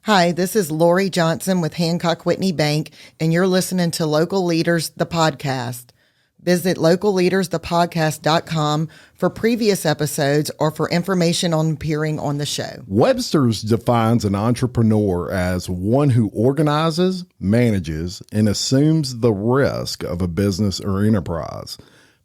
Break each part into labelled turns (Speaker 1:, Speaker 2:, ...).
Speaker 1: Hi, this is Lori Johnson with Hancock Whitney Bank, and you're listening to Local Leaders, the podcast. Visit localleadersthepodcast.com for previous episodes or for information on appearing on the show.
Speaker 2: Webster's defines an entrepreneur as one who organizes, manages, and assumes the risk of a business or enterprise.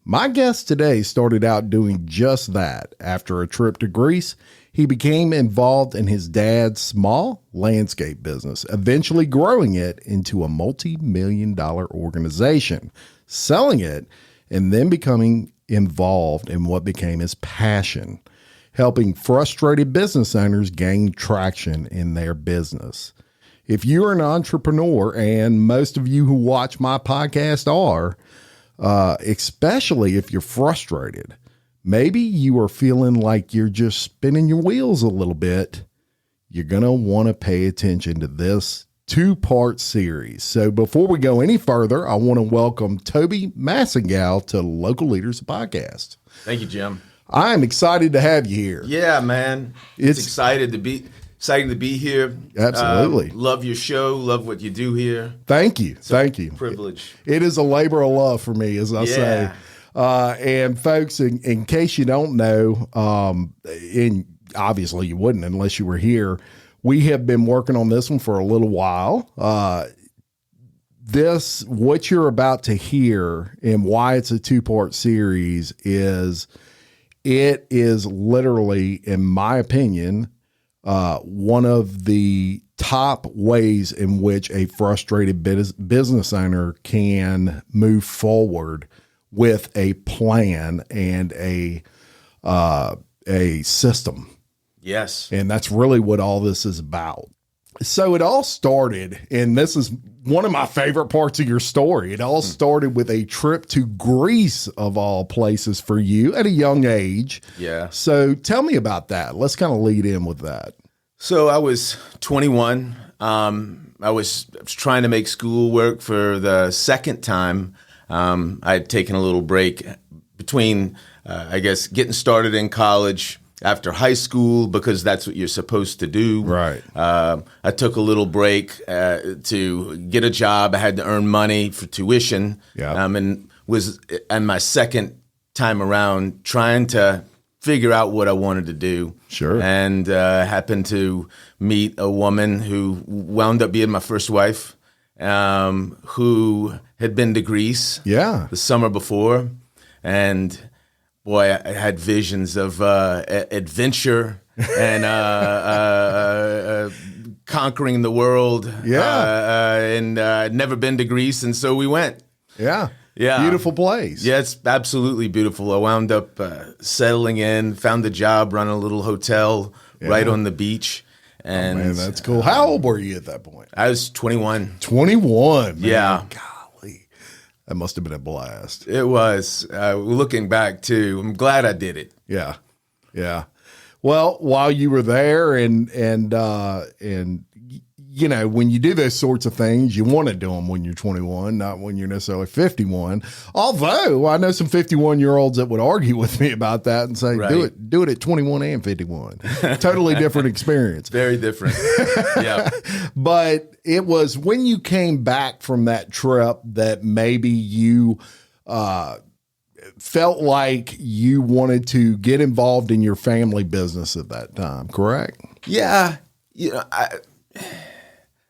Speaker 2: My guest today started out doing just that. After a trip to Greece, he became involved in his dad's small landscape business, eventually growing it into a multi-million-dollar organization, selling it, and then becoming involved in what became his passion, helping frustrated business owners gain traction in their business. If you're an entrepreneur, and most of you who watch my podcast are, especially if you're frustrated, maybe you are feeling like you're just spinning your wheels a little bit, you're going to want to pay attention to this two-part series. So before we go any further, I want to welcome Toby Massengal to Local Leaders Podcast.
Speaker 3: Thank you, Jim.
Speaker 2: I'm excited to have you here.
Speaker 3: Yeah, man. It's exciting to be here.
Speaker 2: Absolutely.
Speaker 3: Love your show. Love what you do here.
Speaker 2: Thank you. Thank you.
Speaker 3: Privilege.
Speaker 2: It is a labor of love for me, as I say. And folks, in case you don't know, and obviously you wouldn't unless you were here, we have been working on this one for a little while. What you're about to hear and why it's a two-part series is it is literally, in my opinion, one of the top ways in which a frustrated business owner can move forward with a plan and a system.
Speaker 3: Yes.
Speaker 2: And that's really what all this is about. So it all started, and this is one of my favorite parts of your story. It all started with a trip to Greece, of all places, for you at a young age.
Speaker 3: Yeah.
Speaker 2: So tell me about that. Let's kind of lead in with that.
Speaker 3: So I was 21. I was trying to make school work for the second time. I had taken a little break between, getting started in college after high school, because that's what you're supposed to do.
Speaker 2: Right.
Speaker 3: I took a little break to get a job. I had to earn money for tuition.
Speaker 2: Yeah.
Speaker 3: And was on my second time around trying to figure out what I wanted to do.
Speaker 2: Sure.
Speaker 3: And happened to meet a woman who wound up being my first wife, who had been to Greece the summer before. And boy, I had visions of adventure and conquering the world.
Speaker 2: Yeah.
Speaker 3: And I'd never been to Greece, and so we went.
Speaker 2: Yeah.
Speaker 3: Yeah.
Speaker 2: Beautiful place.
Speaker 3: Yeah, it's absolutely beautiful. I wound up settling in, found a job running a little hotel right on the beach. And
Speaker 2: man, that's cool. How old were you at that point?
Speaker 3: I was 21.
Speaker 2: 21, man.
Speaker 3: Yeah.
Speaker 2: Golly. That must have been a blast.
Speaker 3: It was. Looking back, too, I'm glad I did it.
Speaker 2: Yeah. Yeah. Well, while you were there and you know, when you do those sorts of things, you want to do them when you're 21, not when you're necessarily 51. Although I know some 51-year-olds that would argue with me about that and say, do it at 21 and 51. Totally different experience.
Speaker 3: Very different. Yeah.
Speaker 2: But it was when you came back from that trip that maybe you felt like you wanted to get involved in your family business at that time, correct?
Speaker 3: Yeah. You know,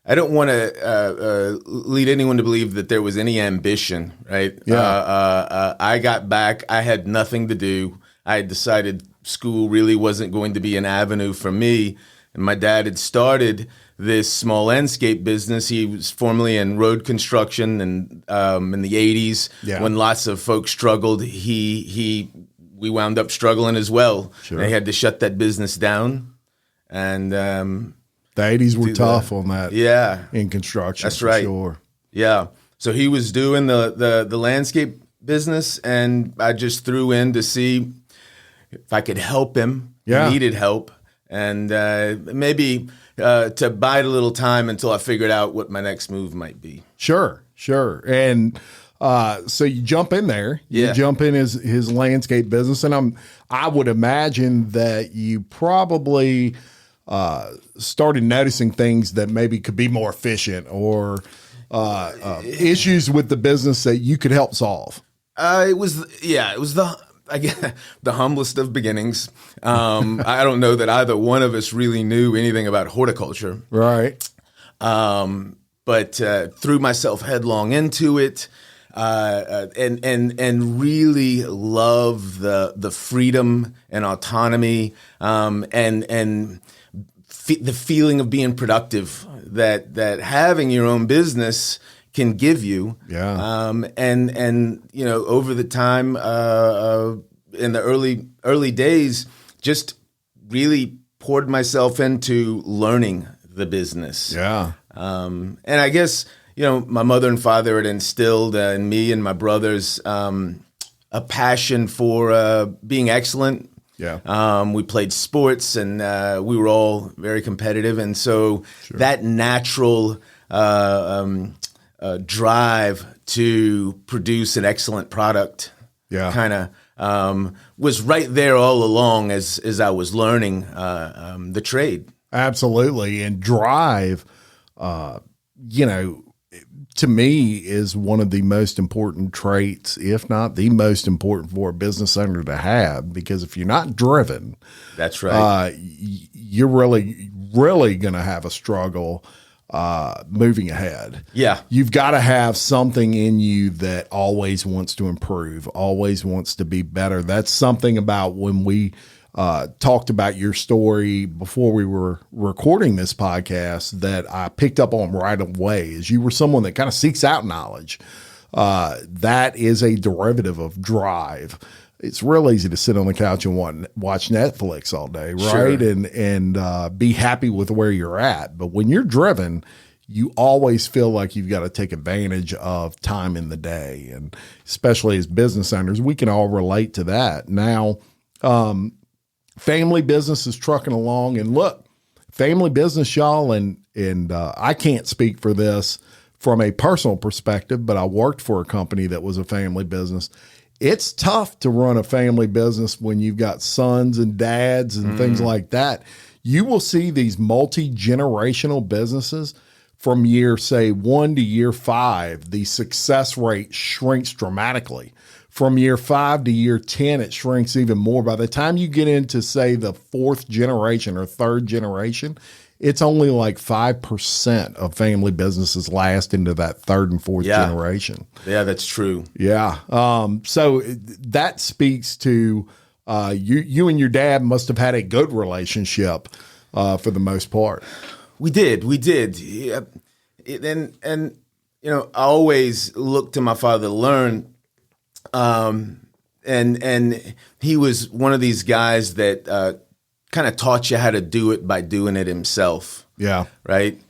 Speaker 3: I don't want to lead anyone to believe that there was any ambition, right?
Speaker 2: Yeah.
Speaker 3: I got back. I had nothing to do. I had decided school really wasn't going to be an avenue for me. And my dad had started this small landscape business. He was formerly in road construction, and in the 80s, when lots of folks struggled, we wound up struggling as well.
Speaker 2: Sure.
Speaker 3: They had to shut that business down. And
Speaker 2: the 80s were tough on that.
Speaker 3: Yeah.
Speaker 2: In construction.
Speaker 3: That's right.
Speaker 2: Sure.
Speaker 3: Yeah. So he was doing the landscape business, and I just threw in to see if I could help him.
Speaker 2: Yeah.
Speaker 3: He needed help. And maybe to bide a little time until I figured out what my next move might be.
Speaker 2: Sure. And so you jump in there. You jump in his landscape business, and I would imagine that you probably started noticing things that maybe could be more efficient, or issues with the business that you could help solve?
Speaker 3: It was the humblest of beginnings. I don't know that either one of us really knew anything about horticulture.
Speaker 2: Right.
Speaker 3: But threw myself headlong into it, and really love the freedom and autonomy, and the feeling of being productive that having your own business can give you.
Speaker 2: Yeah.
Speaker 3: And over the time, in the early days, just really poured myself into learning the business.
Speaker 2: Yeah.
Speaker 3: And I guess, my mother and father had instilled in me and my brothers a passion for being excellent.
Speaker 2: Yeah.
Speaker 3: We played sports, and we were all very competitive. And so that natural drive to produce an excellent product kind of was right there all along as I was learning the trade.
Speaker 2: Absolutely. And drive, to me, is one of the most important traits, if not the most important, for a business owner to have, because if you're not driven,
Speaker 3: that's right,
Speaker 2: you're really, really going to have a struggle moving ahead.
Speaker 3: Yeah.
Speaker 2: You've got to have something in you that always wants to improve, always wants to be better. That's something about when we talked about your story before we were recording this podcast that I picked up on right away, is you were someone that kind of seeks out knowledge. That is a derivative of drive. It's real easy to sit on the couch and watch Netflix all day, right?
Speaker 3: Sure.
Speaker 2: And be happy with where you're at. But when you're driven, you always feel like you've got to take advantage of time in the day. And especially as business owners, we can all relate to that. Now, family business is trucking along, and look, family business, y'all, and I can't speak for this from a personal perspective, but I worked for a company that was a family business. It's tough to run a family business when you've got sons and dads and things like that. You will see these multi-generational businesses from year, say, 1 to year 5, the success rate shrinks dramatically. From year 5 to year 10, it shrinks even more. By the time you get into, say, the 4th generation or 3rd generation, it's only like 5% of family businesses last into that 3rd and 4th generation.
Speaker 3: Yeah, that's true.
Speaker 2: Yeah. So that speaks to you and your dad must have had a good relationship for the most part.
Speaker 3: We did. Yeah. And I always looked to my father to learn. And he was one of these guys that kind of taught you how to do it by doing it himself.
Speaker 2: Yeah.
Speaker 3: Right.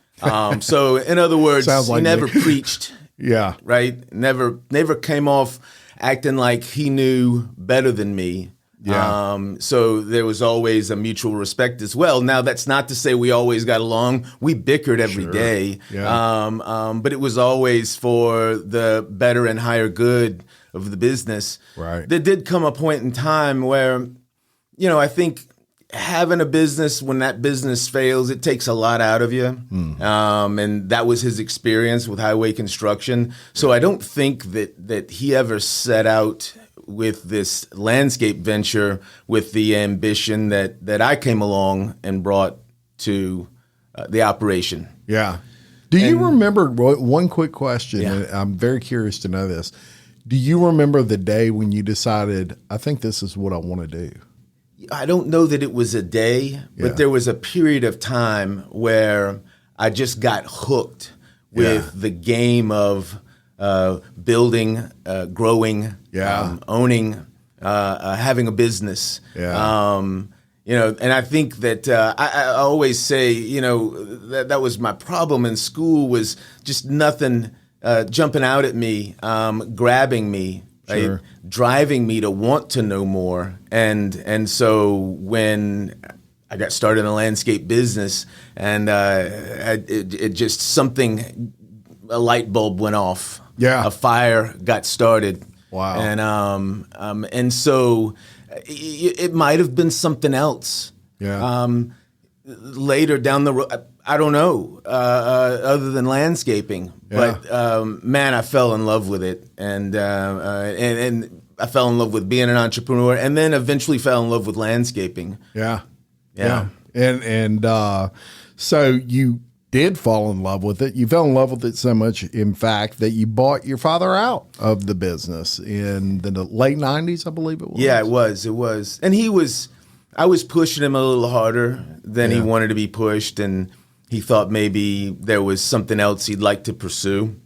Speaker 3: So in other words,
Speaker 2: like
Speaker 3: he never preached.
Speaker 2: Yeah.
Speaker 3: Right. Never came off acting like he knew better than me.
Speaker 2: Yeah.
Speaker 3: So there was always a mutual respect as well. Now, that's not to say we always got along. We bickered every day.
Speaker 2: Yeah.
Speaker 3: But it was always for the better and higher good of the business.
Speaker 2: Right.
Speaker 3: There did come a point in time where, I think having a business, when that business fails, it takes a lot out of you. And that was his experience with highway construction. So I don't think that he ever set out with this landscape venture with the ambition that I came along and brought to the operation.
Speaker 2: Yeah. Do you remember, one quick question,
Speaker 3: Yeah.
Speaker 2: and I'm very curious to know this. Do you remember the day when you decided, I think this is what I want to do?
Speaker 3: I don't know that it was a day, but there was a period of time where I just got hooked with the game of building, growing, owning, having a business.
Speaker 2: Yeah.
Speaker 3: And I think that I always say, that was my problem in school, was just nothing jumping out at me, grabbing me, right?
Speaker 2: Sure.
Speaker 3: Driving me to want to know more. And so when I got started in the landscape business, and it just something, a light bulb went off.
Speaker 2: Yeah.
Speaker 3: A fire got started.
Speaker 2: Wow.
Speaker 3: And so it might have been something else.
Speaker 2: Yeah.
Speaker 3: later down the road, I don't know, other than landscaping.
Speaker 2: Yeah.
Speaker 3: But man, I fell in love with it, and I fell in love with being an entrepreneur, and then eventually fell in love with landscaping.
Speaker 2: Yeah.
Speaker 3: Yeah.
Speaker 2: And so you did fall in love with it. You fell in love with it so much, in fact, that you bought your father out of the business in the late 90s, I believe it was.
Speaker 3: Yeah, it was. And I was pushing him a little harder than he wanted to be pushed, and he thought maybe there was something else he'd like to pursue.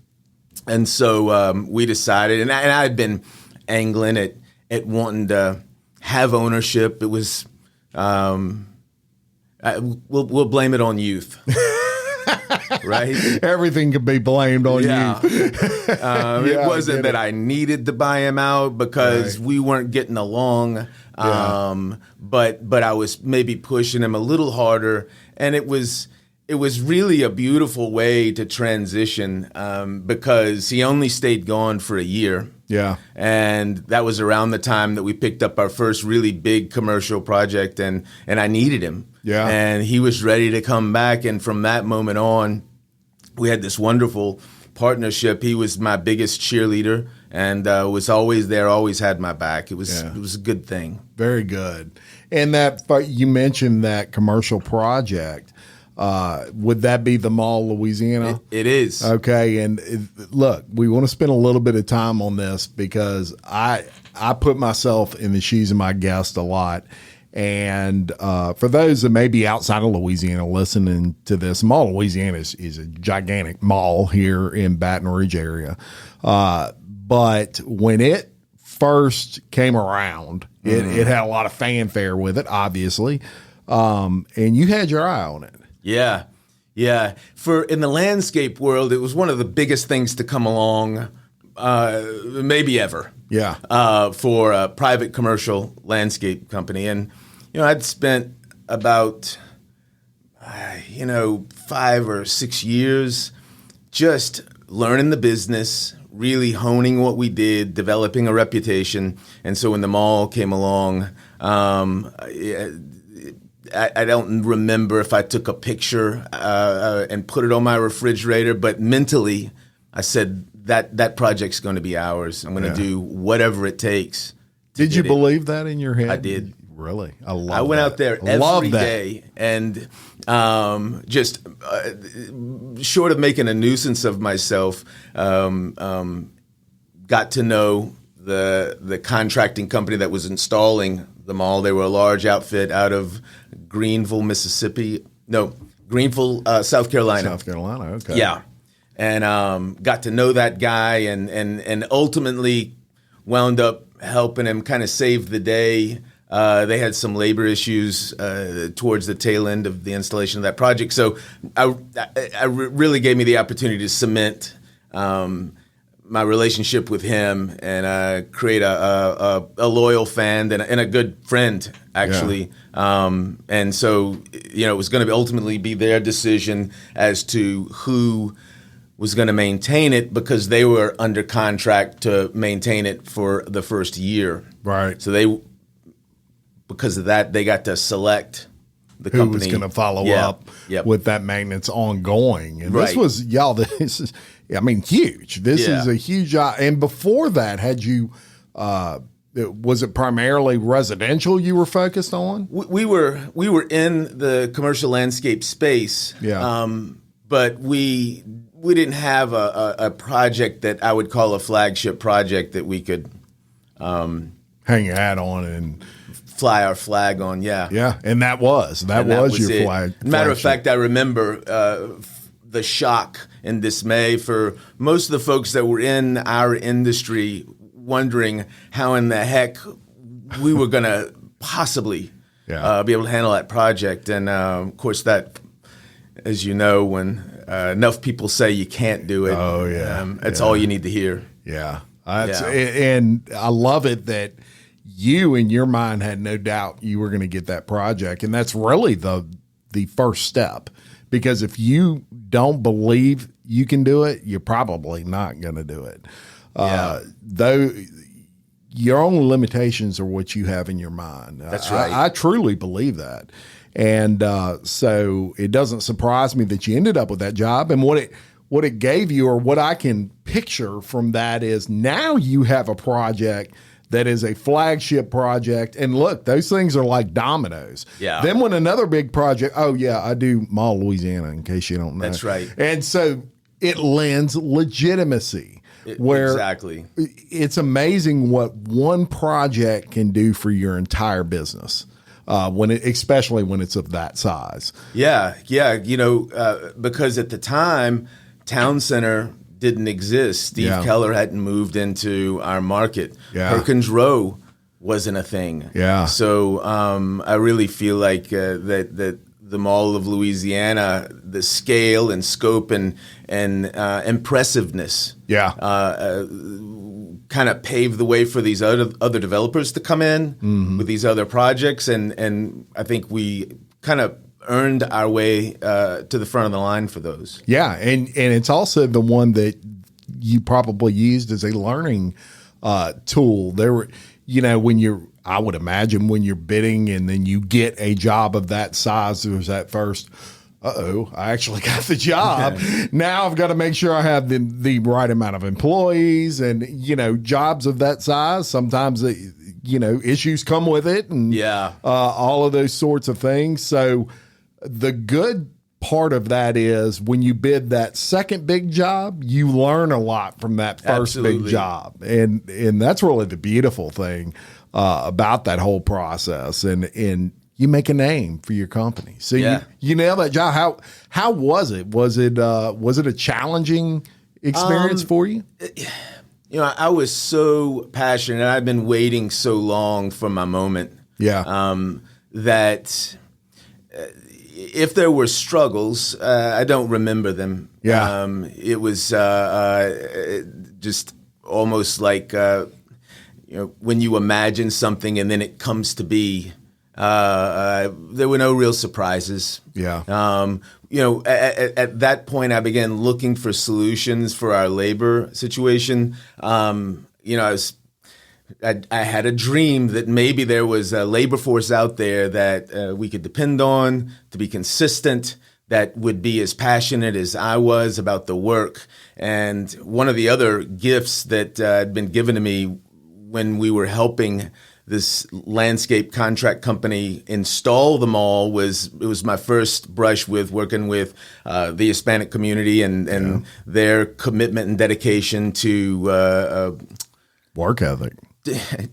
Speaker 3: And so we decided, and I had been angling at wanting to have ownership. It was, we'll blame it on youth. Right?
Speaker 2: Everything could be blamed on you.
Speaker 3: It wasn't that I needed to buy him out because we weren't getting along. But I was maybe pushing him a little harder, and it was really a beautiful way to transition because he only stayed gone for a year.
Speaker 2: Yeah.
Speaker 3: And that was around the time that we picked up our first really big commercial project, and I needed him.
Speaker 2: Yeah.
Speaker 3: And he was ready to come back, and from that moment on, we had this wonderful partnership. He was my biggest cheerleader and was always there, always had my back. It was a good thing.
Speaker 2: Very good. And that you mentioned that commercial project. Would that be the Mall of Louisiana?
Speaker 3: It is.
Speaker 2: Okay. And look, we want to spend a little bit of time on this because I put myself in the shoes of my guest a lot. And for those that may be outside of Louisiana listening to this, Mall of Louisiana is a gigantic mall here in Baton Rouge area. But when it first came around, it had a lot of fanfare with it, obviously. And you had your eye on it.
Speaker 3: Yeah. Yeah. In the landscape world, it was one of the biggest things to come along, maybe ever.
Speaker 2: Yeah.
Speaker 3: For a private commercial landscape company. And, I'd spent about, 5 or 6 years just learning the business, really honing what we did, developing a reputation. And so when the mall came along, I don't remember if I took a picture and put it on my refrigerator, but mentally I said that project's going to be ours. I'm going to do whatever it takes.
Speaker 2: Did you believe that in your head?
Speaker 3: I did.
Speaker 2: Really?
Speaker 3: I went out there every day and just short of making a nuisance of myself, got to know the contracting company that was installing the mall. They were a large outfit out of Greenville, South Carolina.
Speaker 2: South Carolina, okay.
Speaker 3: Yeah. And got to know that guy and ultimately wound up helping him kind of save the day. They had some labor issues towards the tail end of the installation of that project. So I really gave me the opportunity to cement my relationship with him and create a loyal fan and a good friend, actually. Yeah. And so, it was going to ultimately be their decision as to who was going to maintain it because they were under contract to maintain it for the first year.
Speaker 2: Right.
Speaker 3: So because of that, they got to select the company.
Speaker 2: Who was going to follow up with that maintenance ongoing. And
Speaker 3: right.
Speaker 2: This was, this is, huge. This is a huge, and before that, had you, was it primarily residential you were focused on?
Speaker 3: We were in the commercial landscape space.
Speaker 2: Yeah.
Speaker 3: But we didn't have a project that I would call a flagship project that we could
Speaker 2: hang your hat on and
Speaker 3: fly our flag on. Yeah.
Speaker 2: Yeah. And that was your flag.
Speaker 3: Matter of fact, I remember the shock and dismay for most of the folks that were in our industry wondering how in the heck we were going to possibly be able to handle that project. And of course, that, as you know, when enough people say you can't do it, that's all you need to hear.
Speaker 2: Yeah. And I love it that you in your mind had no doubt you were going to get that project. And that's really the first step, because if you don't believe you can do it, you're probably not going to do it. Though your own limitations are what you have in your mind.
Speaker 3: That's right.
Speaker 2: I truly believe that. And so it doesn't surprise me that you ended up with that job. And what it gave you, or what I can picture from that, is now you have a project that is a flagship project. And look, those things are like dominoes.
Speaker 3: Yeah.
Speaker 2: Then when another big project, oh yeah, I do Mall of Louisiana, in case you don't know.
Speaker 3: That's right.
Speaker 2: And so it lends legitimacy.
Speaker 3: Exactly.
Speaker 2: It's amazing what one project can do for your entire business. Especially when it's of that size.
Speaker 3: Yeah. Because at the time, Town Center didn't exist. Steve Keller hadn't moved into our market.
Speaker 2: Yeah.
Speaker 3: Perkins Row wasn't a thing.
Speaker 2: Yeah.
Speaker 3: So I really feel like that the Mall of Louisiana, the scale and scope and impressiveness, kind of paved the way for these other developers to come in with these other projects, and I think we kind of earned our way to the front of the line for those.
Speaker 2: Yeah, and it's also the one that you probably used as a learning tool. There were, I would imagine when you're bidding and then you get a job of that size, there's that first, I actually got the job. Now I've got to make sure I have the right amount of employees, and, jobs of that size. Sometimes, issues come with it, and all of those sorts of things. So the good part of that is when you bid that second big job, you learn a lot from that first big job. And that's really the beautiful thing about that whole process. And you make a name for your company. So you nail that job. How was it? Was it a challenging experience for you?
Speaker 3: I was so passionate. I've been waiting so long for my moment. That if there were struggles, I don't remember them. It was just almost like when you imagine something and then it comes to be. There were no real surprises. At that point, I began looking for solutions for our labor situation. I had a dream that maybe there was a labor force out there that we could depend on to be consistent, that would be as passionate as I was about the work. And one of the other gifts that had been given to me when we were helping this landscape contract company install the mall was my first brush with working with the Hispanic community and their commitment and dedication to
Speaker 2: work ethic.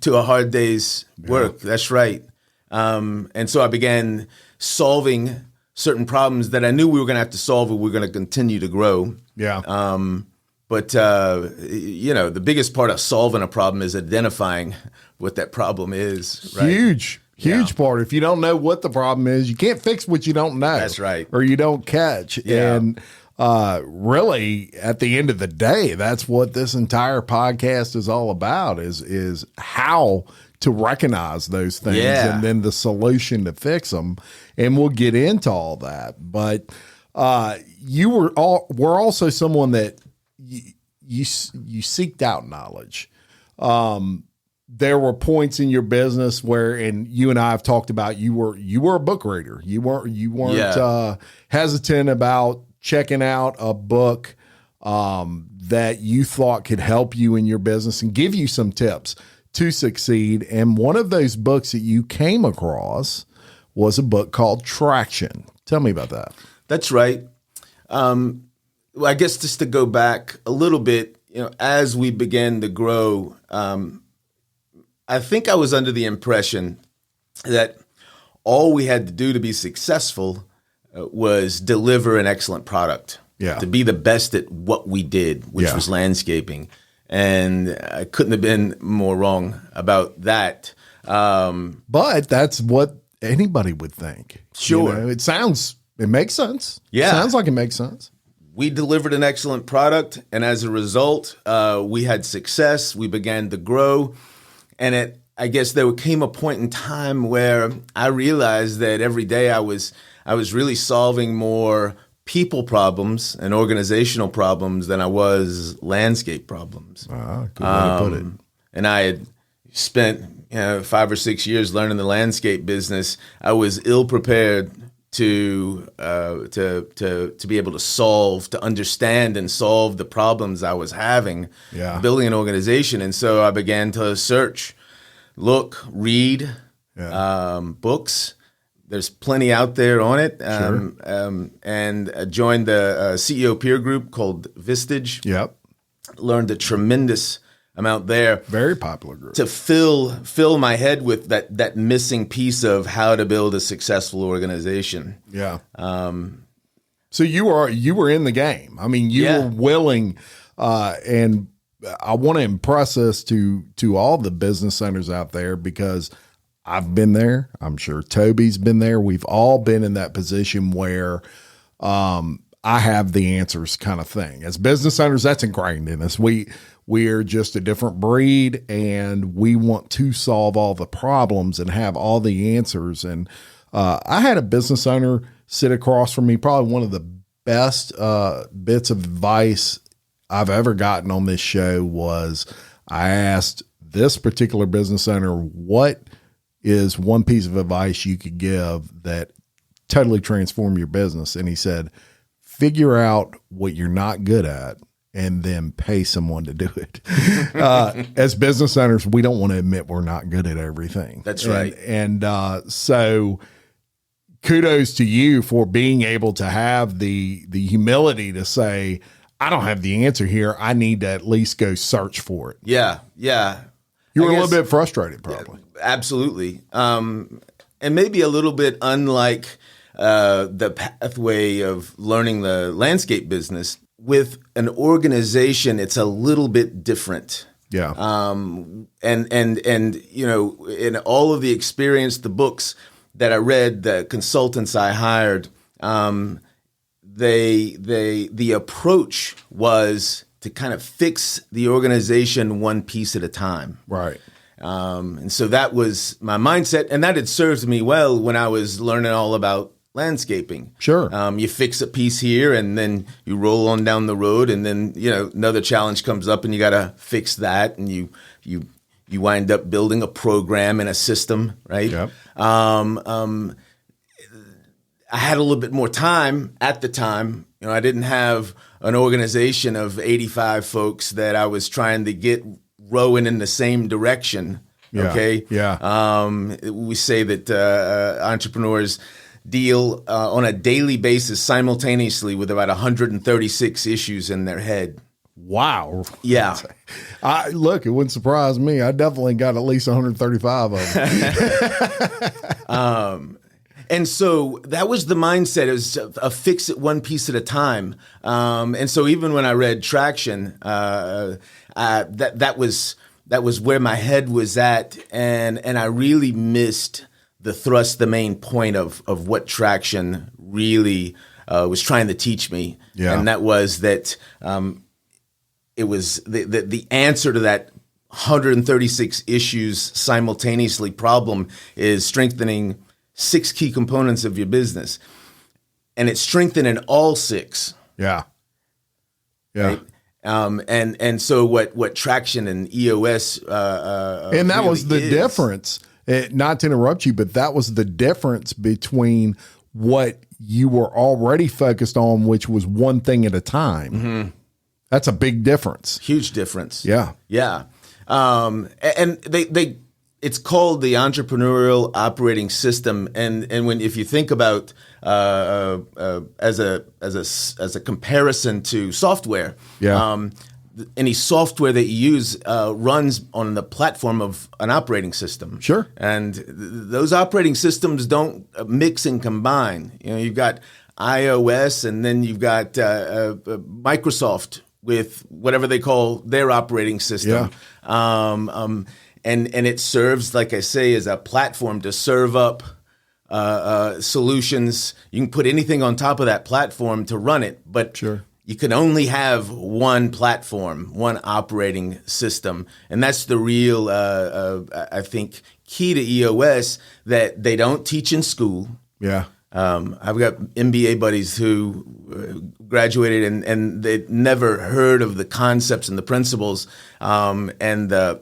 Speaker 3: To a hard day's work. That's right. And so I began solving certain problems that I knew we were going to have to solve if we were going to continue to grow. But the biggest part of solving a problem is identifying what that problem is. Right?
Speaker 2: Huge part. If you don't know what the problem is, you can't fix what you don't know.
Speaker 3: That's right.
Speaker 2: Or you don't catch. And really, at the end of the day, that's what this entire podcast is all about, is how to recognize those things and then the solution to fix them. And we'll get into all that. But you were also someone that you seeked out knowledge. There were points in your business where, and you and I have talked about, you were a book reader. You weren't hesitant about checking out a book that you thought could help you in your business and give you some tips to succeed. And one of those books that you came across was a book called Traction. Tell me about that.
Speaker 3: That's right. Well, I guess just to go back a little bit, as we began to grow, I think I was under the impression that all we had to do to be successful was deliver an excellent product, to be the best at what we did, which was landscaping. And I couldn't have been more wrong about that.
Speaker 2: But that's what anybody would think.
Speaker 3: Sure.
Speaker 2: It makes sense.
Speaker 3: Yeah.
Speaker 2: Sounds like it makes sense.
Speaker 3: We delivered an excellent product, and as a result, we had success. We began to grow. And I guess there came a point in time where I realized that every day I was really solving more people problems and organizational problems than I was landscape problems.
Speaker 2: Good way to put it.
Speaker 3: And I had spent 5 or 6 years learning the landscape business, I was ill prepared to be able to understand and solve the problems I was having building an organization. And so I began to search, look, read books. There's plenty out there on it. And I joined the CEO peer group called Vistage.
Speaker 2: Yep.
Speaker 3: Learned a tremendous amount there.
Speaker 2: Very popular group.
Speaker 3: To fill my head with that missing piece of how to build a successful organization.
Speaker 2: Yeah. So you were in the game. I mean, you were willing, and I want to impress this to all the business owners out there, because I've been there. I'm sure Toby's been there. We've all been in that position where I have the answers kind of thing. As business owners, that's ingrained in us. We're just a different breed, and we want to solve all the problems and have all the answers. And I had a business owner sit across from me, probably one of the best bits of advice I've ever gotten on this show was, I asked this particular business owner, what is one piece of advice you could give that totally transform your business? And he said, figure out what you're not good at and then pay someone to do it. As business owners, we don't want to admit we're not good at everything.
Speaker 3: That's right.
Speaker 2: And so kudos to you for being able to have the humility to say, I don't have the answer here. I need to at least go search for it.
Speaker 3: Yeah. Yeah.
Speaker 2: You were a little bit frustrated, probably.
Speaker 3: Absolutely. And maybe a little bit unlike the pathway of learning the landscape business. With an organization, it's a little bit different.
Speaker 2: Yeah.
Speaker 3: And you know, in all of the experience, the books that I read, the consultants I hired, the approach was to kind of fix the organization one piece at a time.
Speaker 2: Right.
Speaker 3: And so that was my mindset, and that had served me well when I was learning all about landscaping.
Speaker 2: Sure.
Speaker 3: You fix a piece here, and then you roll on down the road, and then, you know, another challenge comes up, and you got to fix that, and you wind up building a program and a system, right?
Speaker 2: Yep.
Speaker 3: I had a little bit more time at the time. You know, I didn't have an organization of 85 folks that I was trying to get rowing in the same direction.
Speaker 2: Yeah.
Speaker 3: Okay.
Speaker 2: Yeah.
Speaker 3: We say that entrepreneurs deal on a daily basis simultaneously with about 136 issues in their head.
Speaker 2: Wow.
Speaker 3: Yeah.
Speaker 2: Look, it wouldn't surprise me. I definitely got at least 135 of them.
Speaker 3: And so that was the mindset, is a fix it one piece at a time. And so even when I read Traction, that was where my head was at, and I really missed the main point of what Traction really was trying to teach me.
Speaker 2: Yeah.
Speaker 3: And that was that it was the answer to that 136 issues simultaneously problem is strengthening 6 key components of your business, and it's strengthening all 6.
Speaker 2: Yeah. Yeah.
Speaker 3: Right? And so what Traction and EOS
Speaker 2: and that really was the difference. Not to interrupt you, but that was the difference between what you were already focused on, which was one thing at a time. Mm-hmm. That's a big difference.
Speaker 3: Huge difference.
Speaker 2: Yeah.
Speaker 3: Yeah. And it's called the Entrepreneurial Operating System, and if you think about as a comparison to software, any software that you use runs on the platform of an operating system.
Speaker 2: Sure.
Speaker 3: And those operating systems don't mix and combine. You know, you've got iOS, and then you've got Microsoft with whatever they call their operating system. Yeah. And it serves, like I say, as a platform to serve up solutions. You can put anything on top of that platform to run it, but
Speaker 2: sure,
Speaker 3: you can only have one platform, one operating system. And that's the real, I think, key to EOS that they don't teach in school.
Speaker 2: Yeah.
Speaker 3: I've got MBA buddies who graduated and they'd never heard of the concepts and the principles and the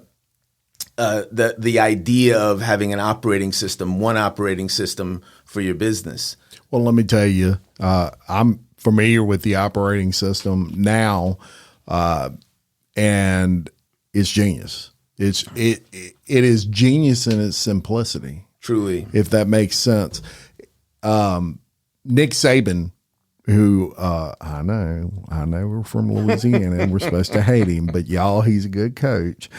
Speaker 3: the idea of having an operating system, one operating system for your business.
Speaker 2: Well, let me tell you, I'm familiar with the operating system now, and it's genius. It is genius in its simplicity.
Speaker 3: Truly,
Speaker 2: if that makes sense. Nick Saban, who I know we're from Louisiana and we're supposed to hate him, but y'all, he's a good coach.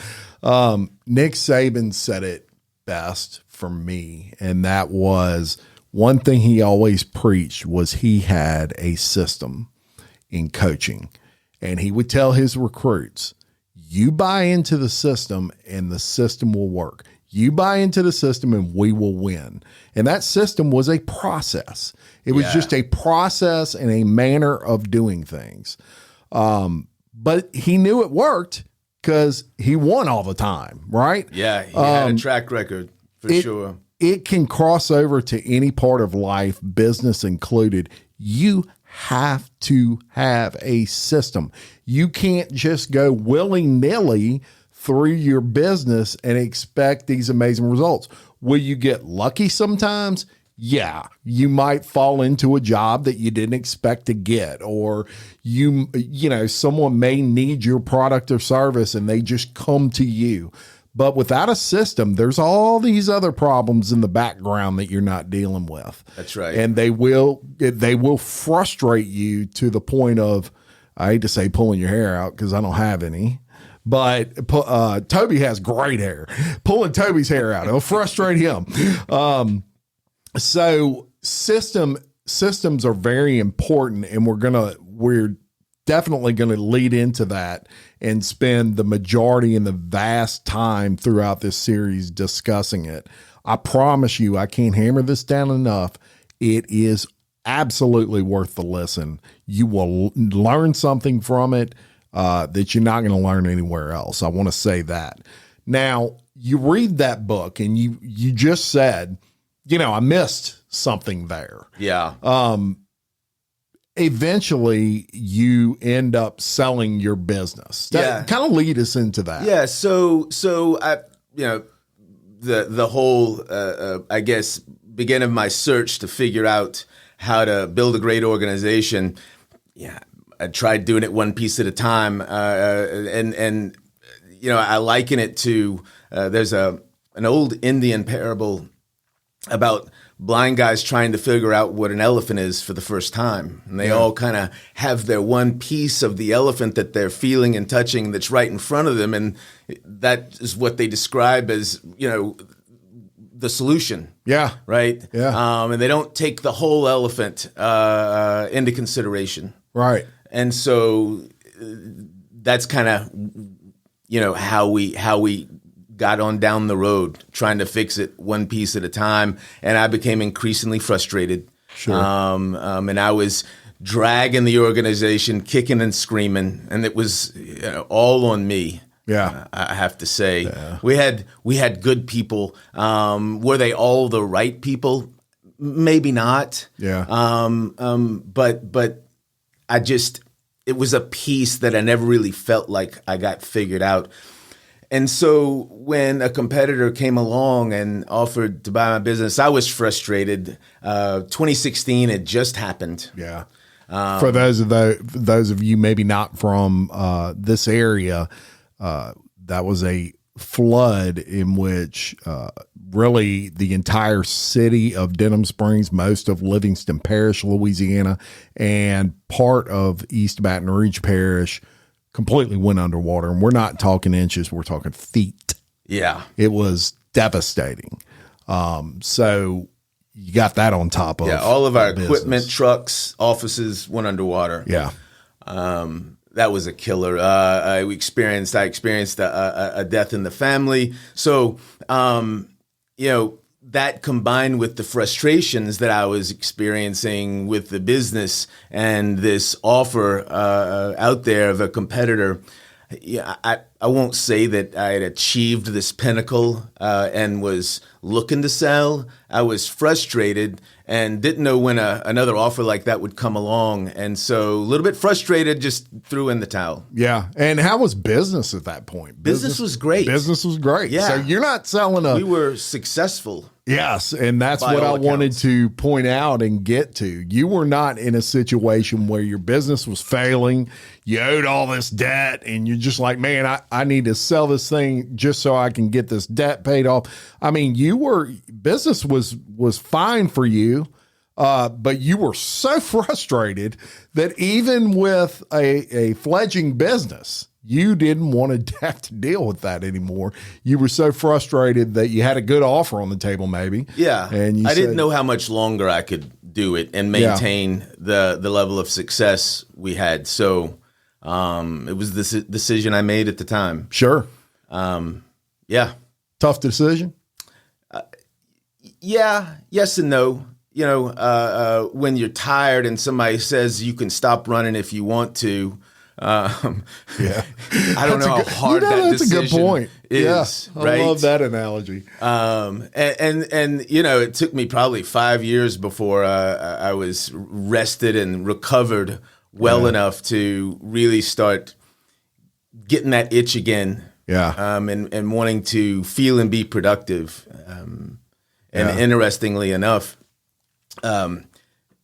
Speaker 2: Nick Saban said it best for me, and that was one thing he always preached was he had a system in coaching, and he would tell his recruits, you buy into the system and the system will work. You buy into the system and we will win. And that system was a process. It was just a process and a manner of doing things. But he knew it worked because he won all the time, right?
Speaker 3: Yeah, he had a track record for sure.
Speaker 2: It can cross over to any part of life, business included. You have to have a system. You can't just go willy-nilly through your business and expect these amazing results. Will you get lucky sometimes? Yeah, you might fall into a job that you didn't expect to get, or you know, someone may need your product or service and they just come to you. But without a system, there's all these other problems in the background that you're not dealing with.
Speaker 3: That's right.
Speaker 2: And they will frustrate you to the point of, I hate to say pulling your hair out because I don't have any, but Toby has great hair. Pulling Toby's hair out, it'll frustrate him. So systems are very important, and we're definitely going to lead into that and spend the majority and the vast time throughout this series discussing it. I promise you, I can't hammer this down enough. It is absolutely worth the listen. You will learn something from it that you're not going to learn anywhere else. I want to say that. Now, you read that book and you just said, you know, I missed something there.
Speaker 3: Yeah.
Speaker 2: Eventually you end up selling your business. Kind of lead us into that.
Speaker 3: Yeah. So I, you know, the whole, I guess, beginning of my search to figure out how to build a great organization. Yeah. I tried doing it one piece at a time. And, you know, I liken it to, there's an old Indian parable about blind guys trying to figure out what an elephant is for the first time. And they all kind of have their one piece of the elephant that they're feeling and touching that's right in front of them. And that is what they describe as, you know, the solution.
Speaker 2: Yeah.
Speaker 3: Right?
Speaker 2: Yeah.
Speaker 3: And they don't take the whole elephant into consideration.
Speaker 2: Right.
Speaker 3: And so that's kind of, you know, how we got on down the road trying to fix it one piece at a time. And I became increasingly frustrated.
Speaker 2: Sure.
Speaker 3: And I was dragging the organization, kicking and screaming, and it was all on me.
Speaker 2: Yeah.
Speaker 3: I have to say. Yeah. We had good people. Were they all the right people? Maybe not.
Speaker 2: Yeah.
Speaker 3: But it was a piece that I never really felt like I got figured out. And so when a competitor came along and offered to buy my business, I was frustrated. 2016 had just happened.
Speaker 2: Yeah. For those of you maybe not from this area, that was a flood in which really the entire city of Denham Springs, most of Livingston Parish, Louisiana, and part of East Baton Rouge Parish completely went underwater. And we're not talking inches, we're talking feet.
Speaker 3: Yeah.
Speaker 2: It was devastating. So you got that on top of
Speaker 3: all of our
Speaker 2: business.
Speaker 3: Equipment, trucks, offices went underwater.
Speaker 2: Yeah.
Speaker 3: That was a killer. I experienced a death in the family. So, you know, that combined with the frustrations that I was experiencing with the business and this offer out there of a competitor, I won't say that I had achieved this pinnacle and was looking to sell. I was frustrated and didn't know when another offer like that would come along. And so a little bit frustrated, just threw in the towel.
Speaker 2: Yeah. And how was business at that point?
Speaker 3: Business was great.
Speaker 2: Business was great.
Speaker 3: Yeah.
Speaker 2: So you're not selling
Speaker 3: We were successful.
Speaker 2: Yes, and that's
Speaker 3: By
Speaker 2: what I
Speaker 3: all
Speaker 2: wanted
Speaker 3: accounts.
Speaker 2: to point out and get to. You were not in a situation where your business was failing, you owed all this debt, and you're just like, man, I need to sell this thing just so I can get this debt paid off. I mean, business was fine for you, but you were so frustrated that even with a fledgling business, you didn't want to have to deal with that anymore. You were so frustrated that you had a good offer on the table, maybe.
Speaker 3: Yeah.
Speaker 2: And
Speaker 3: I didn't know how much longer I could do it and maintain the level of success we had. So it was this decision I made at the time.
Speaker 2: Sure.
Speaker 3: Yeah.
Speaker 2: Tough decision.
Speaker 3: Yeah. Yes and no. You know, when you're tired and somebody says you can stop running if you want to,
Speaker 2: Yeah.
Speaker 3: I don't know how hard that
Speaker 2: that's
Speaker 3: decision
Speaker 2: a good point.
Speaker 3: is.
Speaker 2: Yeah,
Speaker 3: Right?
Speaker 2: I love that analogy.
Speaker 3: And you know, it took me probably 5 years before I was rested and recovered well enough to really start getting that itch again.
Speaker 2: Yeah.
Speaker 3: And wanting to feel and be productive. And interestingly enough,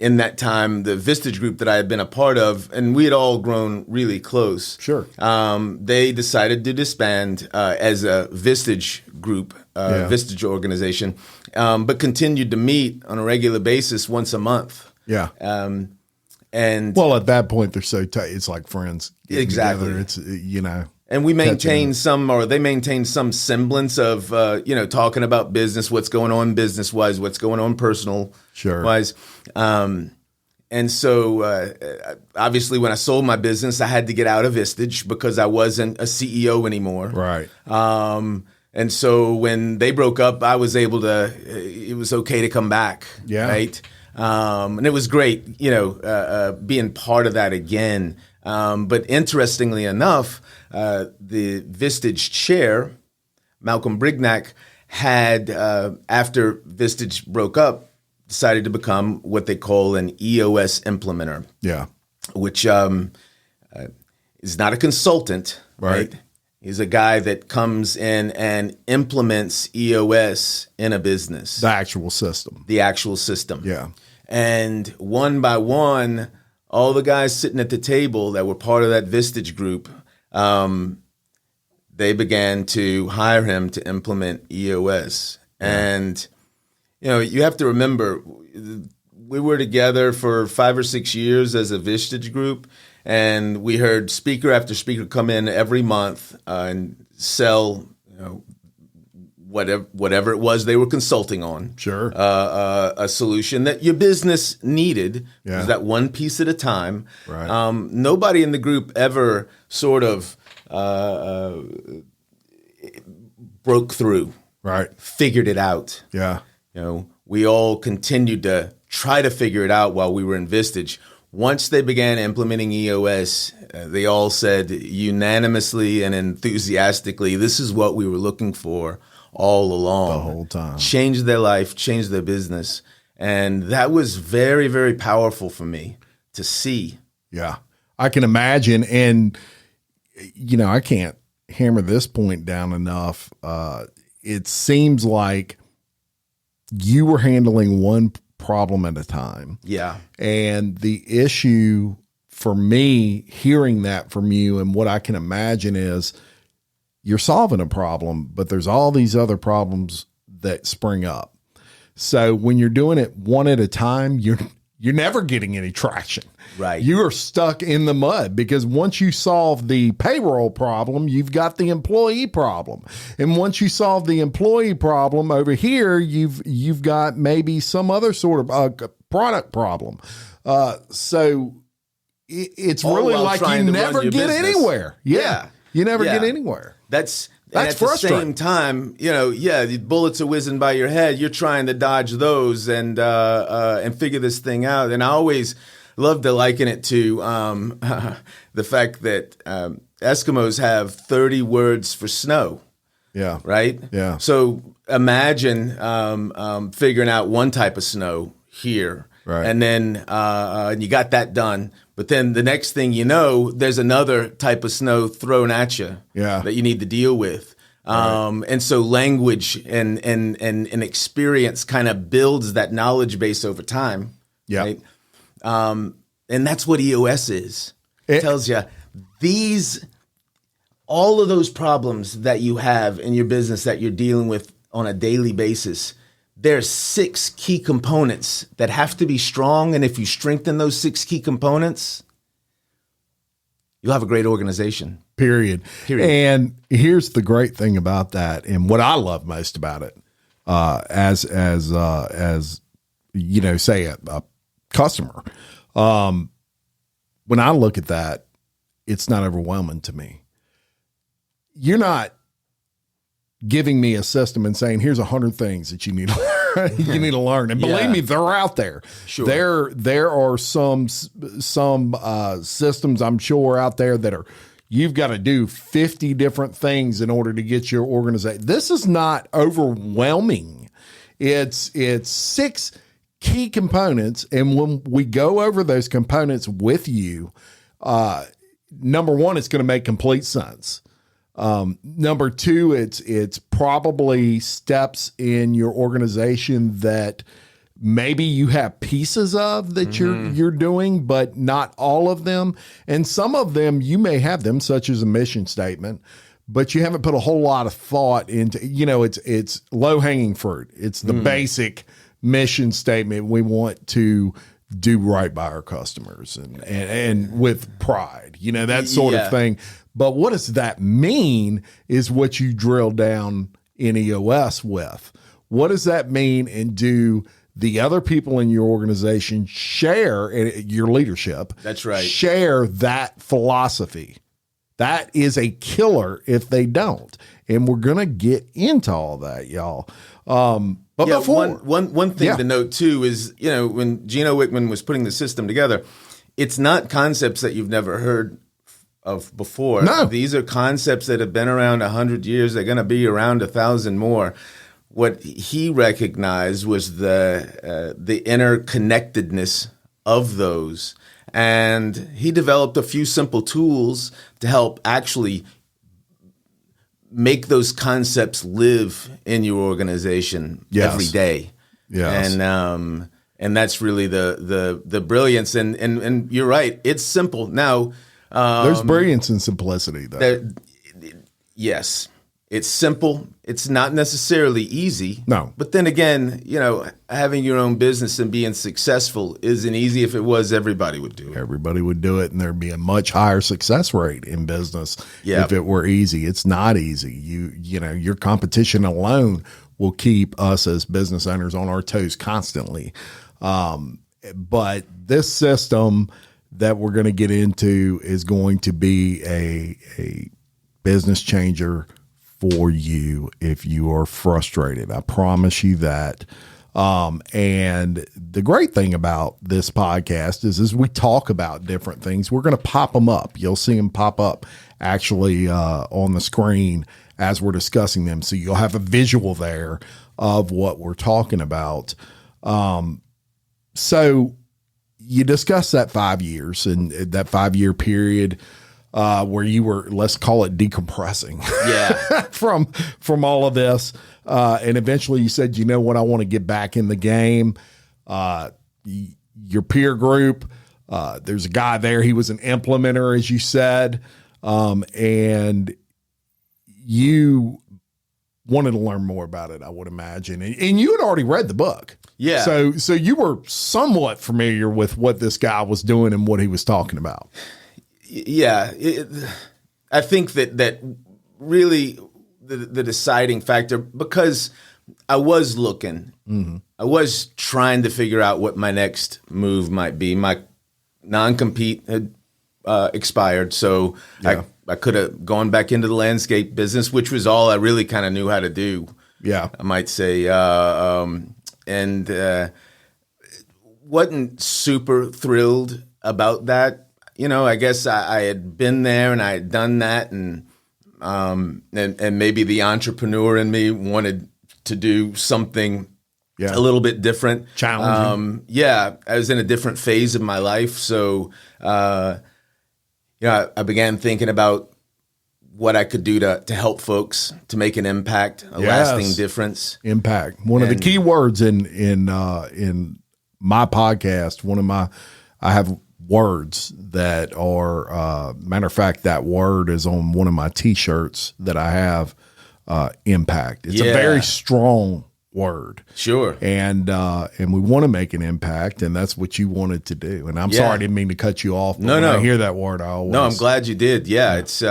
Speaker 3: in that time, the Vistage group that I had been a part of, and we had all grown really close.
Speaker 2: Sure.
Speaker 3: They decided to disband as a Vistage group, Vistage organization, but continued to meet on a regular basis once a month.
Speaker 2: Yeah.
Speaker 3: And
Speaker 2: Well, at that point, they're so tight. It's like friends. getting
Speaker 3: Exactly.
Speaker 2: together. It's, you know.
Speaker 3: And we maintain
Speaker 2: catching
Speaker 3: they maintain some semblance of, talking about business, what's going on business wise, what's going on personal wise. And so obviously when I sold my business, I had to get out of Vistage because I wasn't a CEO anymore.
Speaker 2: Right.
Speaker 3: And so when they broke up, I was able to, it was okay to come back.
Speaker 2: Yeah.
Speaker 3: Right. And it was great, being part of that again. But interestingly enough, the Vistage chair, Malcolm Brignac, had, after Vistage broke up, decided to become what they call an EOS Implementer.
Speaker 2: Yeah.
Speaker 3: Which is not a consultant, right? He's a guy that comes in and implements EOS in a business.
Speaker 2: The actual system.
Speaker 3: The actual system.
Speaker 2: Yeah.
Speaker 3: And one by one, all the guys sitting at the table that were part of that Vistage group, they began to hire him to implement EOS. And, you have to remember, we were together for 5 or 6 years as a Vistage group, and we heard speaker after speaker come in every month and sell, whatever it was they were consulting on.
Speaker 2: Sure.
Speaker 3: A solution that your business needed.
Speaker 2: Yeah.
Speaker 3: It was that one piece at a time.
Speaker 2: Right.
Speaker 3: Nobody in the group ever sort of broke through.
Speaker 2: Right.
Speaker 3: Figured it out.
Speaker 2: Yeah.
Speaker 3: We all continued to try to figure it out while we were in Vistage. Once they began implementing EOS, they all said unanimously and enthusiastically, this is what we were looking for all along.
Speaker 2: The whole time.
Speaker 3: Changed their life, changed their business. And that was very, very powerful for me to see.
Speaker 2: Yeah. I can imagine. And, I can't hammer this point down enough. It seems like you were handling one problem at a time.
Speaker 3: Yeah.
Speaker 2: And the issue for me, hearing that from you, and what I can imagine is you're solving a problem, but there's all these other problems that spring up. So when you're doing it one at a time, you're never getting any traction.
Speaker 3: Right.
Speaker 2: You are stuck in the mud because once you solve the payroll problem, you've got the employee problem. And once you solve the employee problem over here, you've got maybe some other sort of product problem. So it's
Speaker 3: All
Speaker 2: really
Speaker 3: while
Speaker 2: like
Speaker 3: trying
Speaker 2: you
Speaker 3: to run
Speaker 2: never
Speaker 3: your
Speaker 2: get
Speaker 3: business.
Speaker 2: anywhere. Yeah. You never
Speaker 3: Yeah.
Speaker 2: get anywhere.
Speaker 3: That's
Speaker 2: That's
Speaker 3: at the
Speaker 2: frustrating.
Speaker 3: same time, the bullets are whizzing by your head. You're trying to dodge those and figure this thing out. And I always love to liken it to the fact that Eskimos have 30 words for snow.
Speaker 2: Yeah.
Speaker 3: Right?
Speaker 2: Yeah.
Speaker 3: So imagine figuring out one type of snow here.
Speaker 2: Right.
Speaker 3: And then and you got that done. But then the next thing you know, there's another type of snow thrown at you that you need to deal with. And so language and experience kind of builds that knowledge base over time.
Speaker 2: Yeah.
Speaker 3: Right? And that's what EOS is. It tells you all of those problems that you have in your business that you're dealing with on a daily basis. There's 6 key components that have to be strong. And if you strengthen those 6 key components, you'll have a great organization.
Speaker 2: Period. And here's the great thing about that, and what I love most about it, as you know, say a customer, when I look at that, it's not overwhelming to me. You're not giving me a system and saying, here's 100 things that you need to learn. You need to learn. And believe me, they're out there.
Speaker 3: Sure.
Speaker 2: There are some systems, I'm sure, out there that are, you've got to do 50 different things in order to get your organization. This is not overwhelming. It's 6 key components. And when we go over those components with you, number one, it's going to make complete sense. Number 2, it's probably steps in your organization that maybe you have pieces of that you're doing, but not all of them. And some of them you may have them, such as a mission statement, but you haven't put a whole lot of thought into, it's low hanging fruit. It's the basic mission statement. We want to do right by our customers and with pride, that sort of thing. But what does that mean is what you drill down in EOS with. What does that mean, and do the other people in your organization share your leadership?
Speaker 3: That's right. Share that philosophy.
Speaker 2: That is a killer if they don't. And we're going to get into all that, y'all. But before
Speaker 3: one thing to note too is, when Gino Wickman was putting the system together, it's not concepts that you've never heard of before.
Speaker 2: No.
Speaker 3: These are concepts that have been around 100 years. They're going to be around 1,000 more. What he recognized was the interconnectedness of those. And he developed a few simple tools to help actually make those concepts live in your organization every day.
Speaker 2: Yes.
Speaker 3: And that's really the brilliance. And you're right. It's simple. Now,
Speaker 2: there's brilliance in simplicity, though.
Speaker 3: Yes. It's simple. It's not necessarily easy.
Speaker 2: No.
Speaker 3: But then again, having your own business and being successful isn't easy. If it was, everybody would do it.
Speaker 2: Everybody would do it, and there'd be a much higher success rate in business if it were easy. It's not easy. Your competition alone will keep us as business owners on our toes constantly. But this system that we're going to get into is going to be a business changer for you if you are frustrated. I promise you that. And the great thing about this podcast is we talk about different things. We're going to pop them up. You'll see them pop up actually on the screen as we're discussing them. So you'll have a visual there of what we're talking about. So you discussed that 5 years and that 5-year period where you were, let's call it decompressing from all of this. And eventually you said, I want to get back in the game. Your peer group, there's a guy there. He was an implementer, as you said. And you wanted to learn more about it, I would imagine. And you had already read the book.
Speaker 3: Yeah.
Speaker 2: So you were somewhat familiar with what this guy was doing and what he was talking about.
Speaker 3: Yeah. I think that really the deciding factor, because I was looking, I was trying to figure out what my next move might be. My non-compete had expired, so I could have gone back into the landscape business, which was all I really kind of knew how to do.
Speaker 2: Yeah,
Speaker 3: I might say, and wasn't super thrilled about that. I guess I had been there and I had done that, and maybe the entrepreneur in me wanted to do something a little bit different.
Speaker 2: Challenging.
Speaker 3: I was in a different phase of my life. So, I began thinking about what I could do to help folks, to make an impact, a lasting difference.
Speaker 2: Impact. One of the key words in my podcast, I have words that are, matter of fact, that word is on one of my t-shirts that I have, impact. It's a very strong word.
Speaker 3: Sure.
Speaker 2: And we want to make an impact, and that's what you wanted to do. And I'm sorry, I didn't mean to cut you off. But when I hear that word, I always...
Speaker 3: No, I'm glad you did. Yeah. It's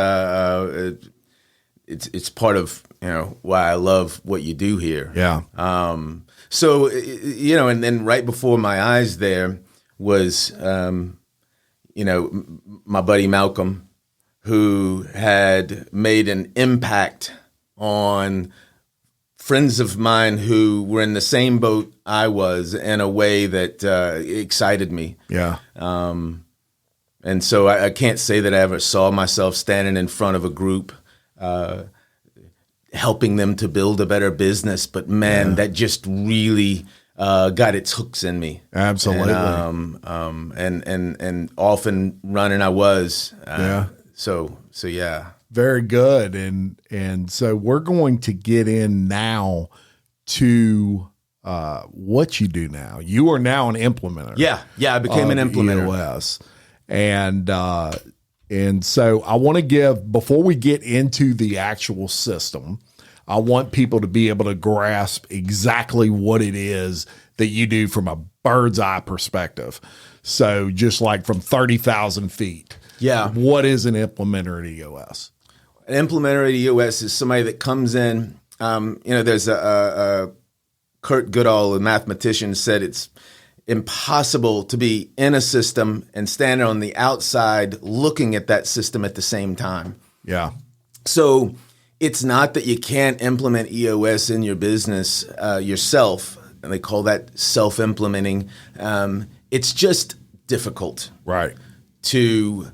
Speaker 3: part of, why I love what you do here.
Speaker 2: Yeah.
Speaker 3: So, and then right before my eyes there was, my buddy Malcolm, who had made an impact on friends of mine who were in the same boat I was, in a way that excited me.
Speaker 2: Yeah.
Speaker 3: And so I can't say that I ever saw myself standing in front of a group, helping them to build a better business. But man, that just really got its hooks in me.
Speaker 2: Absolutely.
Speaker 3: And often running I was. So yeah.
Speaker 2: Very good. And so we're going to get in now to what you do now. You are now an implementer.
Speaker 3: Yeah, I became an implementer.
Speaker 2: EOS. And so I want to give, before we get into the actual system, I want people to be able to grasp exactly what it is that you do from a bird's eye perspective. So just like from 30,000 feet.
Speaker 3: Yeah.
Speaker 2: What is an implementer at EOS?
Speaker 3: An implementer at EOS is somebody that comes in. There's a Kurt Goodall, a mathematician, said it's impossible to be in a system and stand on the outside looking at that system at the same time.
Speaker 2: Yeah.
Speaker 3: So it's not that you can't implement EOS in your business yourself, and they call that self-implementing. It's just difficult.
Speaker 2: Right.
Speaker 3: To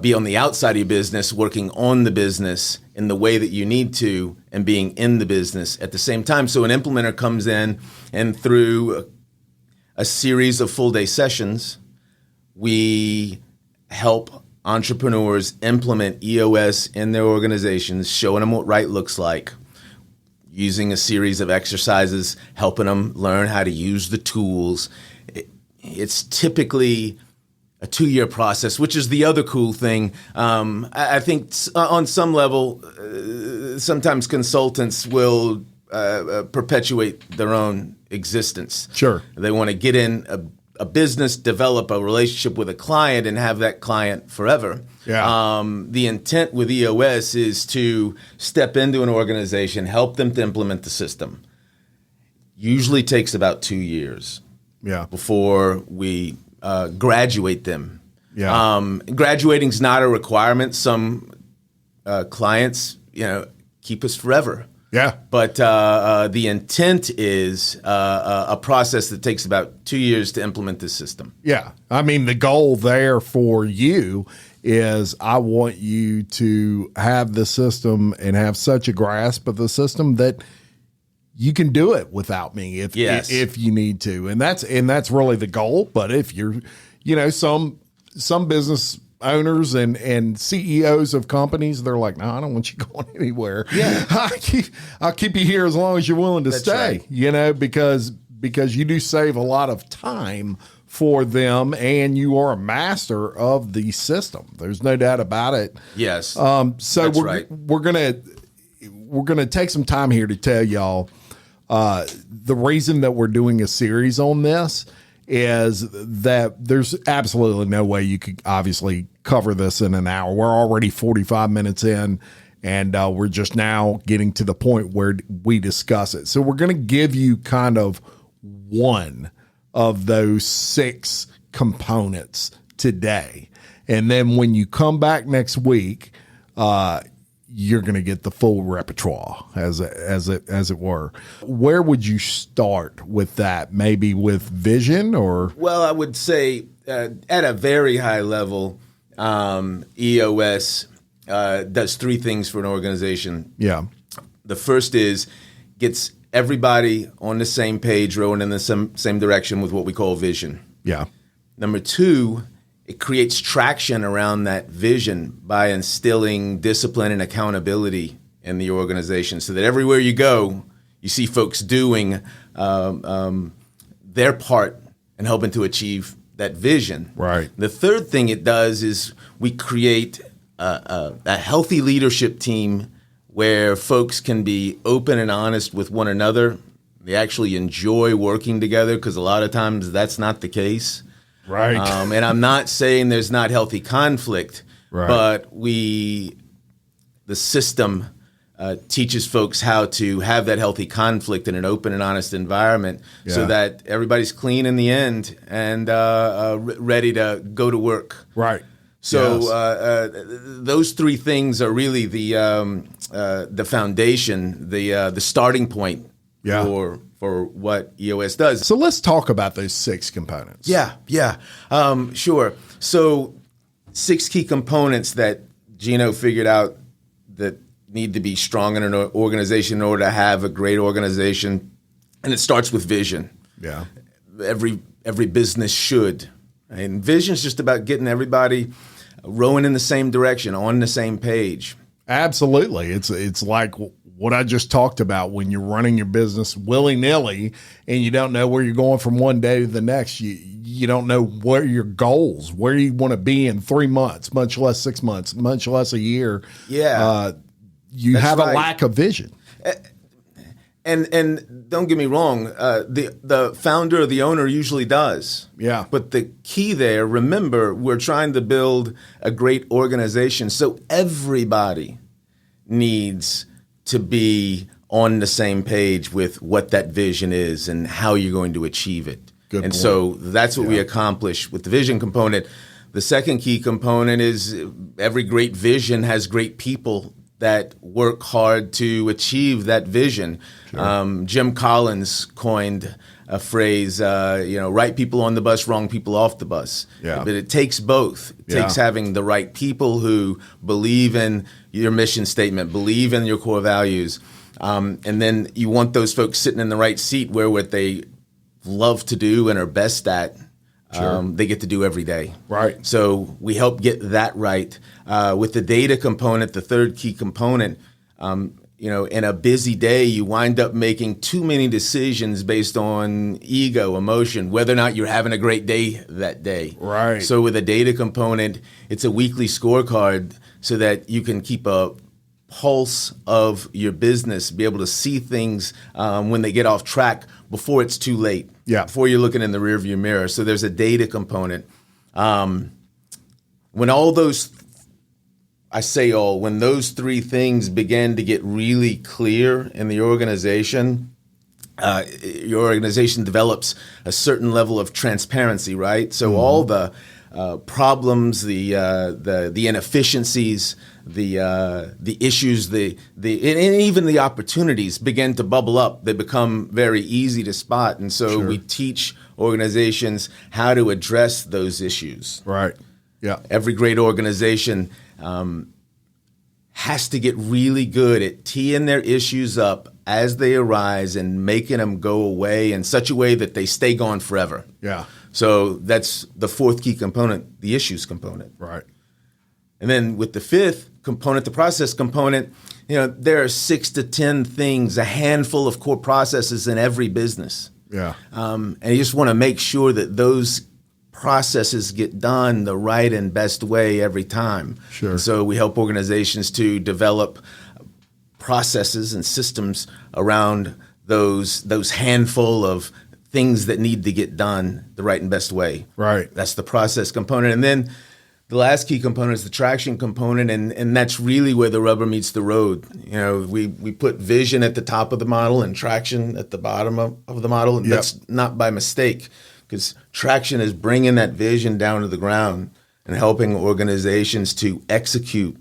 Speaker 3: be on the outside of your business, working on the business in the way that you need to, and being in the business at the same time. So an implementer comes in, and through a series of full-day sessions, we help entrepreneurs implement EOS in their organizations, showing them what right looks like, using a series of exercises, helping them learn how to use the tools. It's typically a 2-year process, which is the other cool thing. I think on some level, sometimes consultants will perpetuate their own existence.
Speaker 2: Sure.
Speaker 3: They want to get in a business, develop a relationship with a client, and have that client forever.
Speaker 2: Yeah.
Speaker 3: The intent with EOS is to step into an organization, help them to implement the system. Usually takes about 2 years.
Speaker 2: Yeah.
Speaker 3: Before we graduate them.
Speaker 2: Yeah.
Speaker 3: Graduating's not a requirement. Some clients, keep us forever.
Speaker 2: Yeah.
Speaker 3: But the intent is a process that takes about 2 years to implement this system.
Speaker 2: Yeah. I mean, the goal there for you is I want you to have the system and have such a grasp of the system that you can do it without me if you need to. And that's really the goal. But if you're, some business owners and CEOs of companies, they're like, no, I don't want you going anywhere.
Speaker 3: Yeah.
Speaker 2: I'll keep you here as long as you're willing to stay,
Speaker 3: right.
Speaker 2: because you do save a lot of time for them, and you are a master of the system. There's no doubt about it.
Speaker 3: Yes.
Speaker 2: So
Speaker 3: that's right.
Speaker 2: we're gonna take some time here to tell y'all the reason that we're doing a series on this is that there's absolutely no way you could obviously cover this in an hour. We're already 45 minutes in, and we're just now getting to the point where we discuss it. So we're going to give you kind of one of those 6 components today. And then when you come back next week, you're going to get the full repertoire, as it were. Where would you start with that? Maybe with vision, or?
Speaker 3: Well, I would say at a very high level, EOS does three things for an organization.
Speaker 2: Yeah.
Speaker 3: The first is gets everybody on the same page, rowing in the same direction with what we call vision.
Speaker 2: Yeah.
Speaker 3: Number two, it creates traction around that vision by instilling discipline and accountability in the organization, so that everywhere you go, you see folks doing their part in helping to achieve that vision.
Speaker 2: Right.
Speaker 3: The third thing it does is we create a healthy leadership team where folks can be open and honest with one another. They actually enjoy working together, because a lot of times that's not the case.
Speaker 2: Right.
Speaker 3: And I'm not saying there's not healthy conflict,
Speaker 2: right.
Speaker 3: but the system teaches folks how to have that healthy conflict in an open and honest environment, so that everybody's clean in the end and ready to go to work.
Speaker 2: Right.
Speaker 3: So those three things are really the foundation, the starting point for what EOS does.
Speaker 2: So let's talk about those 6 components.
Speaker 3: Yeah, sure. So 6 key components that Gino figured out that need to be strong in an organization in order to have a great organization, and it starts with vision.
Speaker 2: Yeah,
Speaker 3: every business should. And vision is just about getting everybody rowing in the same direction, on the same page.
Speaker 2: Absolutely. It's like what I just talked about when you're running your business willy-nilly and you don't know where you're going from one day to the next. You don't know what are your goals, where you want to be in 3 months, much less 6 months, much less a year.
Speaker 3: Yeah.
Speaker 2: You have a lack of vision.
Speaker 3: And don't get me wrong, the founder or the owner usually does.
Speaker 2: Yeah.
Speaker 3: But the key there, remember, we're trying to build a great organization, so everybody needs to be on the same page with what that vision is and how you're going to achieve it.
Speaker 2: Good point.
Speaker 3: So that's what we accomplish with the vision component. The second key component is every great vision has great people that work hard to achieve that vision. Sure. Jim Collins coined a phrase, right people on the bus, wrong people off the bus.
Speaker 2: Yeah.
Speaker 3: But it takes both. It takes having the right people who believe in your mission statement, believe in your core values. And then you want those folks sitting in the right seat where what they love to do and are best at, they get to do every day.
Speaker 2: Right.
Speaker 3: So we help get that right. With the data component, the third key component, in a busy day, you wind up making too many decisions based on ego, emotion, whether or not you're having a great day that day.
Speaker 2: Right.
Speaker 3: So with a data component, it's a weekly scorecard so that you can keep a pulse of your business, be able to see things when they get off track before it's too late.
Speaker 2: Yeah.
Speaker 3: Before you're looking in the rearview mirror. So there's a data component. When those three things begin to get really clear in the organization, your organization develops a certain level of transparency, right? So all the problems, the inefficiencies, the issues, and even the opportunities begin to bubble up. They become very easy to spot, and so we teach organizations how to address those issues.
Speaker 2: Right. Yeah.
Speaker 3: Every great organization has to get really good at teeing their issues up as they arise and making them go away in such a way that they stay gone forever.
Speaker 2: Yeah.
Speaker 3: So that's the fourth key component, the issues component.
Speaker 2: Right.
Speaker 3: And then with the fifth component, the process component, there are 6 to 10 things, a handful of core processes in every business.
Speaker 2: Yeah.
Speaker 3: And you just want to make sure that those processes get done the right and best way every time.
Speaker 2: Sure.
Speaker 3: So we help organizations to develop processes and systems around those handful of things that need to get done the right and best way.
Speaker 2: Right.
Speaker 3: That's the process component. And then the last key component is the traction component, and that's really where the rubber meets the road. We put vision at the top of the model and traction at the bottom of the model, and that's not by mistake, because traction is bringing that vision down to the ground and helping organizations to execute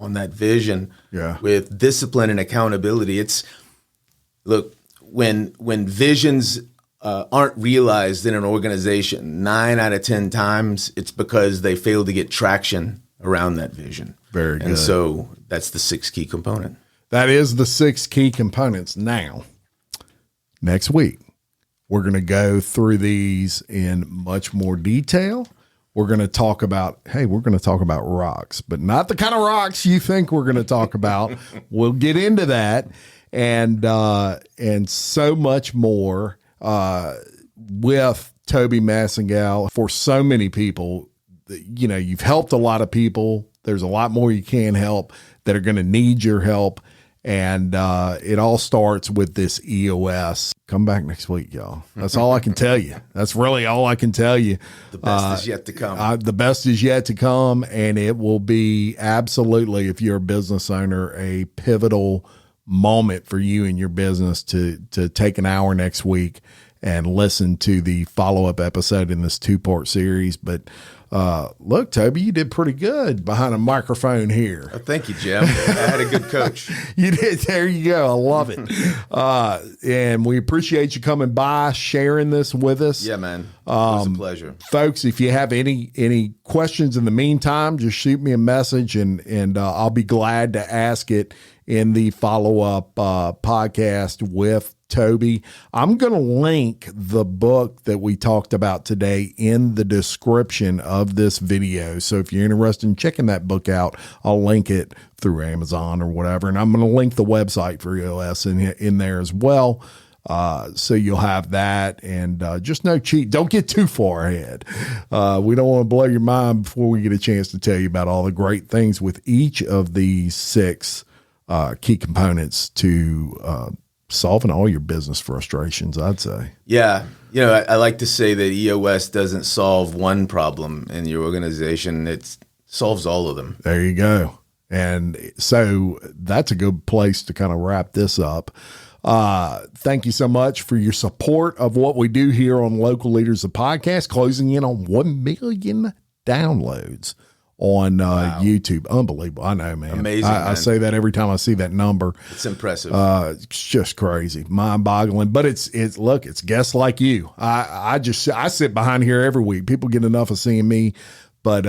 Speaker 3: on that vision
Speaker 2: Yeah.
Speaker 3: with discipline and accountability. Look, when visions aren't realized in an organization, 9 out of 10 times, it's because they fail to get traction around that vision.
Speaker 2: Very good.
Speaker 3: And so that's the 6 key component.
Speaker 2: That is the 6 key components. Now, next week, we're going to go through these in much more detail. We're going to talk about rocks, but not the kind of rocks you think we're going to talk about. We'll get into that and so much more with Toby Massengal. For so many people, you know, you've helped a lot of people. There's a lot more you can help that are going to need your help. And it all starts with this EOS. Come back next week, y'all. That's all I can tell you. That's really all I can tell you.
Speaker 3: The best is yet to come.
Speaker 2: The best is yet to come, and it will be absolutely, if you're a business owner, a pivotal moment for you and your business to take an hour next week and listen to the follow-up episode in this 2-part series. But look, Toby, you did pretty good behind a microphone here.
Speaker 3: Oh, thank you, Jim. I had a good coach.
Speaker 2: You did. There you go. I love it. And we appreciate you coming by, sharing this with us.
Speaker 3: Yeah, man. It was a pleasure.
Speaker 2: Folks, if you have any questions in the meantime, just shoot me a message and I'll be glad to ask it in the follow-up podcast with Toby. I'm going to link the book that we talked about today in the description of this video. So if you're interested in checking that book out, I'll link it through Amazon or whatever. And I'm going to link the website for EOS in there as well. So you'll have that, and just no cheat. Don't get too far ahead. We don't want to blow your mind before we get a chance to tell you about all the great things with each of these 6 key components to solving all your business frustrations, I'd say.
Speaker 3: Yeah. You know, I like to say that EOS doesn't solve one problem in your organization. It solves all of them.
Speaker 2: There you go. And so that's a good place to kind of wrap this up. Thank you so much for your support of what we do here on Local Leaders, the podcast, closing in on 1 million downloads on YouTube. Unbelievable. I know, man.
Speaker 3: Amazing.
Speaker 2: I say that every time I see that number.
Speaker 3: It's impressive.
Speaker 2: It's just crazy, mind boggling, but it's guests like you. I sit behind here every week. People get enough of seeing me, but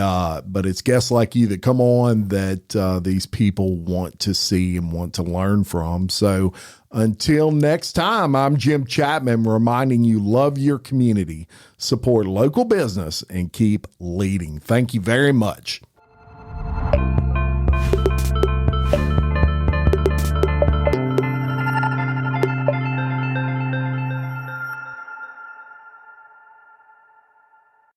Speaker 2: it's guests like you that come on that these people want to see and want to learn from. So until next time, I'm Jim Chapman, reminding you, love your community, support local business, and keep leading. Thank you very much.